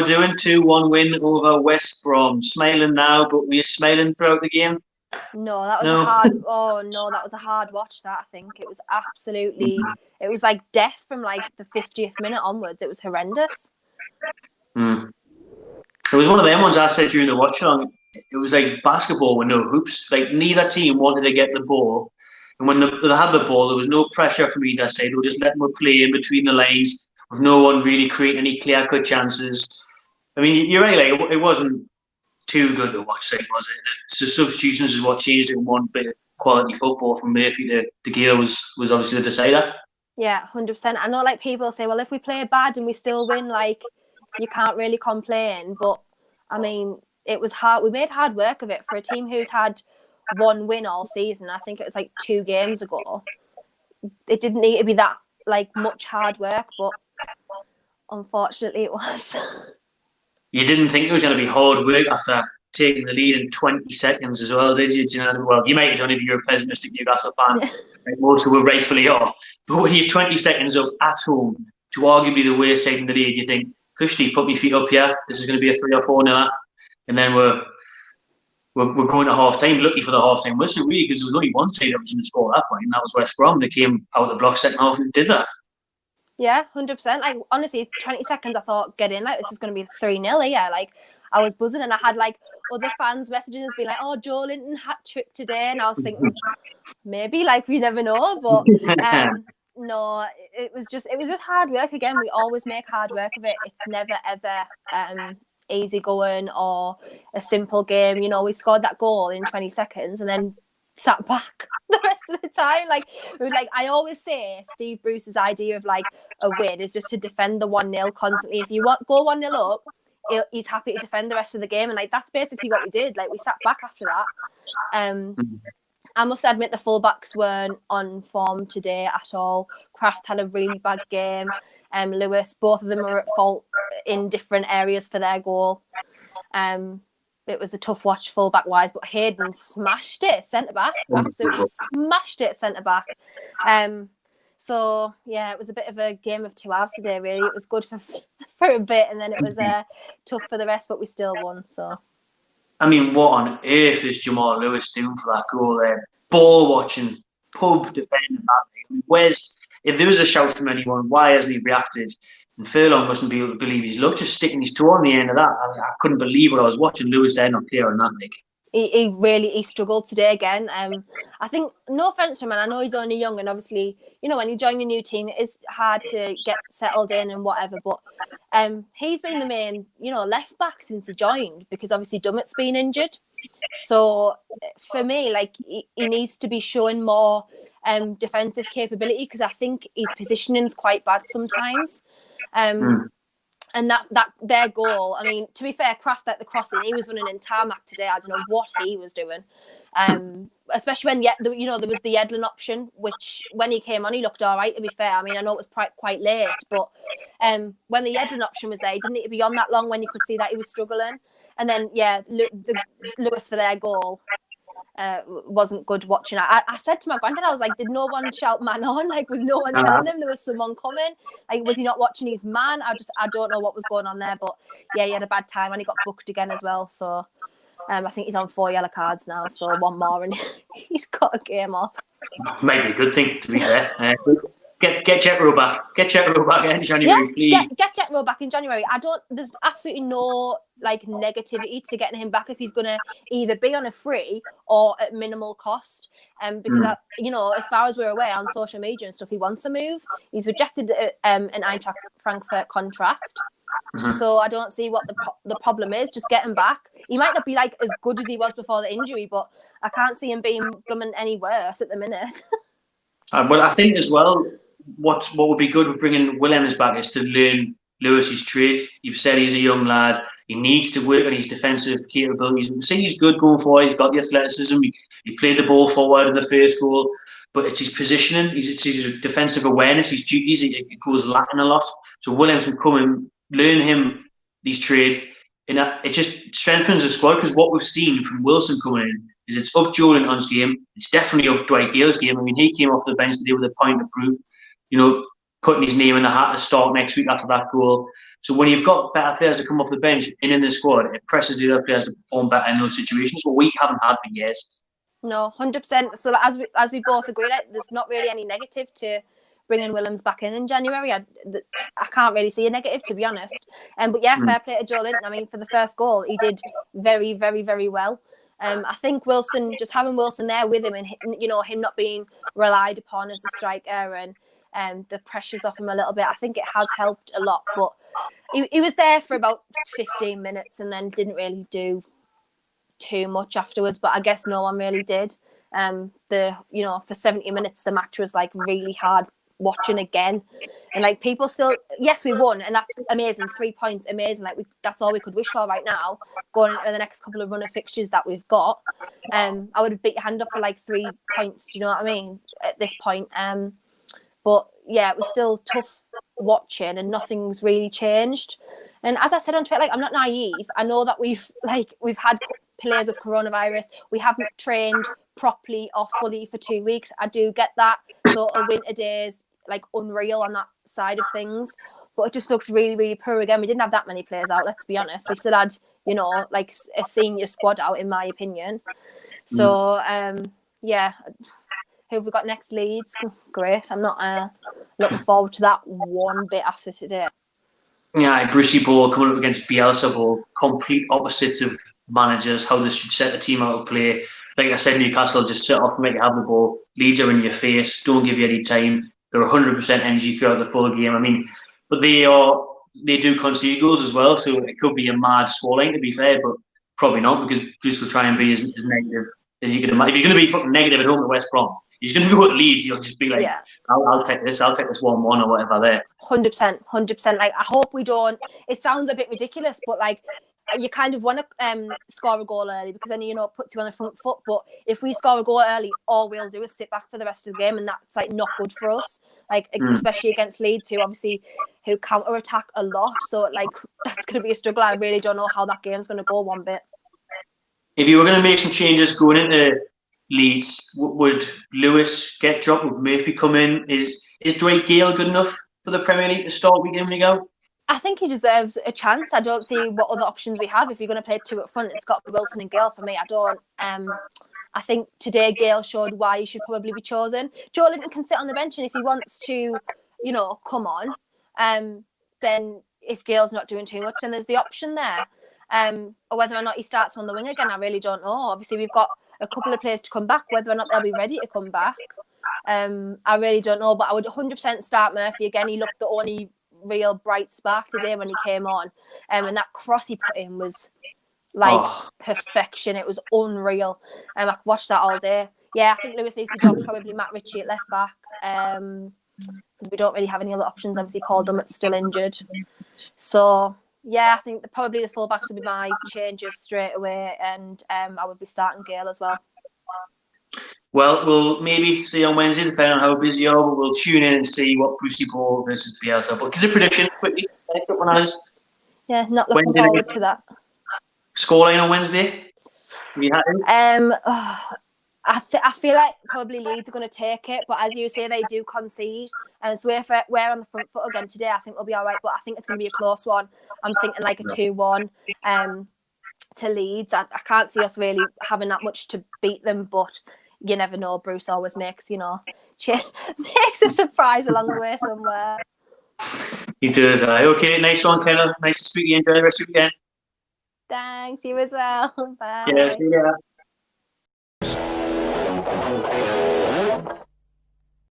we doing? 2-1 win over West Brom. Smiling now, but were you smiling throughout the game? No, that was No. a hard. Oh no, that was a hard watch. That I think it was absolutely. It was like death from like the 50th minute onwards. It was horrendous. It was one of them ones I said during the watch along. It was like basketball with no hoops. Like neither team wanted to get the ball, and when they had the ball, there was no pressure from either side. They were just letting them play in between the lines with no one really creating any clear-cut chances. I mean, you're right. Like it wasn't too good to watch, was it? So substitutions is what changed it. One bit of quality football from Murphy to De Gea was obviously the decider. Yeah, 100%. I know, like people say, well, if we play bad and we still win, like you can't really complain. But I mean, it was hard. We made hard work of it for a team who's had one win all season. I think it was like 2 games ago. It didn't need to be that like much hard work, but unfortunately, it was. You didn't think it was going to be hard work after taking the lead in 20 seconds as well, did you? Do you know, well, you might have done if you're a pessimistic Newcastle fan, like most who rightfully are. But when you're 20 seconds up at home to arguably the worst side in the league, you think, Kushti, put my feet up here. This is going to be a 3 or 4-0, and then we're going to half time. Lucky for the half time whistle, really, because there was only one side that was going to score at that point, and that was West Brom. They came out of the block second half and did that. Yeah, 100%. Like honestly, 20 seconds, I thought, get in. Like this is going to be 3-0. Yeah, like I was buzzing, and I had like other fans messaging us being like, "Oh, Joe Linton hat trick today," and I was thinking, maybe, like we never know, but no, it was just hard work. Again, we always make hard work of it. It's never ever easy going or a simple game. You know, we scored that goal in 20 seconds and then sat back the rest of the time. Like I always say, Steve Bruce's idea of like a win is just to defend the 1-0 constantly. If you go 1-0 up, he's happy to defend the rest of the game, and like that's basically what we did. Like we sat back after that. I must admit the fullbacks weren't on form today at all. Kraft had a really bad game. Lewis, both of them were at fault in different areas for their goal. It was a tough watch fullback wise, but Hayden smashed it centre back. Absolutely smashed it centre back. So yeah, it was a bit of a game of 2 hours today. Really, it was good for a bit, and then it was tough for the rest, but we still won. So. I mean, what on earth is Jamal Lewis doing for that goal there? Ball watching, pub defending that. If there was a shout from anyone, why hasn't he reacted? And Furlong mustn't be able to believe his luck, just sticking his toe on the end of that. I couldn't believe what I was watching. Lewis there not clear on that, Nick. He struggled today again. I think, no offence to him, and I know he's only young, and obviously, you know, when you join a new team, it is hard to get settled in and whatever, but he's been the main, you know, left back since he joined, because obviously Dummett's been injured. So for me, like, he needs to be showing more defensive capability, because I think his positioning's quite bad sometimes. And that their goal, I mean, to be fair, Kraft at the crossing, he was running in tarmac today. I don't know what he was doing. Especially when, you know, there was the Edlin option, which when he came on, he looked all right, to be fair. I mean, I know it was quite late, but when the Edlin option was there, he didn't need to be on that long when you could see that he was struggling. And then, the Lewis for their goal wasn't good watching. I said to my granddad, I was like, did no one shout man on? Like, was no one telling him there was someone coming? Like, was he not watching his man? I don't know what was going on there, but yeah, he had a bad time and he got booked again as well. So I think he's on 4 yellow cards now, so one more and he's got a game off. Maybe a good thing, to be fair. Get Jethro back. Get Jethro back in January, please. Get Jethro back in January. There's absolutely no like negativity to getting him back if he's going to either be on a free or at minimal cost. Because you know, as far as we're aware on social media and stuff, he wants to move. He's rejected an Eintracht Frankfurt contract. So I don't see what the problem is. Just get him back. He might not be like as good as he was before the injury, but I can't see him being blooming any worse at the minute. But I think as well, what would be good with bringing Willems back is to learn Lewis's trade. You've said he's a young lad. He needs to work on his defensive capabilities. You can see he's good going forward. He's got the athleticism. He played the ball forward in the first goal. But it's his positioning. It's his defensive awareness, his duties. It goes lacking a lot. So Willems can come and learn him his trade. And it just strengthens the squad, because what we've seen from Wilson coming in is it's up Joe Linton's game. It's definitely up Dwight Gale's game. I mean, he came off the bench today with a point to prove. You know, putting his name in the hat to start next week after that goal. So when you've got better players to come off the bench in the squad, it presses the other players to perform better in those situations, what we haven't had for years. No, 100%. So as we both agree, there's not really any negative to bringing Willems back in January. I can't really see a negative, to be honest. But yeah, fair play to Joe Linton. I mean, for the first goal, he did very, very, very well. I think Wilson, just having Wilson there with him, and him not being relied upon as a striker, and the pressures off him a little bit, I think it has helped a lot. But he was there for about 15 minutes and then didn't really do too much afterwards. But I guess no one really did. For 70 minutes, the match was like really hard watching again, and like people still, yes, we won, and that's amazing. 3 points, amazing. Like that's all we could wish for right now, going into the next couple of run of fixtures that we've got. I would have beat your hand up for like 3 points, do you know what I mean, at this point. But yeah, it was still tough watching, and nothing's really changed. And as I said on Twitter, like, I'm not naive. I know that we've had players with coronavirus. We haven't trained properly or fully for 2 weeks. I do get that. So a winter days, like, unreal on that side of things. But it just looked really, really poor again. We didn't have that many players out, let's be honest. We still had, like a senior squad out, in my opinion. So, yeah. Who have we got next? Leeds. Great. I'm not looking forward to that one bit after today. Yeah, Brucey Ball coming up against Bielsa Ball, complete opposites of managers, how they should set the team out to play. Like I said, Newcastle just sit off and make you have the ball. Leeds are in your face, don't give you any time. They're 100% energy throughout the full game. I mean, but they do concede goals as well, so it could be a mad scoreline, to be fair, but probably not, because Bruce will try and be as negative as you can imagine. If you're going to be fucking negative at home at West Brom, he's going to go at Leeds, you'll just be like, yeah. I'll take this 1-1 or whatever there. 100%. Like, I hope we don't. It sounds a bit ridiculous, but like, you kind of want to score a goal early, because then puts you on the front foot. But if we score a goal early, all we'll do is sit back for the rest of the game, and that's like not good for us. Like, especially against Leeds, who counter attack a lot. So like, that's going to be a struggle. I really don't know how that game's going to go one bit. If you were going to make some changes going into Leeds, would Lewis get dropped? Would Murphy come in? Is Dwight Gale good enough for the Premier League to start week in, week out? I think he deserves a chance. I don't see what other options we have. If you're going to play two up front, it's got to be Wilson and Gale for me. I don't. I think today Gale showed why he should probably be chosen. Joe Linton can sit on the bench, and if he wants to, come on, then if Gale's not doing too much, then there's the option there. Or whether or not he starts on the wing again, I really don't know. Obviously, we've got a couple of players to come back. Whether or not they'll be ready to come back, I really don't know. But I would 100% start Murphy again. He looked the only real bright spark today when he came on, and that cross he put in was like perfection. It was unreal. I watched that all day. Yeah, I think Lewis needs to drop probably Matt Ritchie at left back, because we don't really have any other options. Obviously, Paul Dummett's still injured, so yeah, I think probably the fullbacks would be my changes straight away, and I would be starting Gale as well. Well, we'll maybe see on Wednesday, depending on how busy you are, but we'll tune in and see what Brucey Ball versus Bielsa. But give us a prediction quickly. Yeah, not looking Wednesday forward to that. Scoreline on Wednesday? I feel like probably Leeds are going to take it, but as you say, they do concede. And so if we're on the front foot again today, I think we'll be all right, but I think it's going to be a close one. I'm thinking like a 2-1 to Leeds. I can't see us really having that much to beat them, but you never know. Bruce always makes, makes a surprise along the way somewhere. He does. Okay, nice one, Kendall. Nice to speak to you. Enjoy the rest of the weekend. Thanks, you as well. Bye. Yeah, see you later.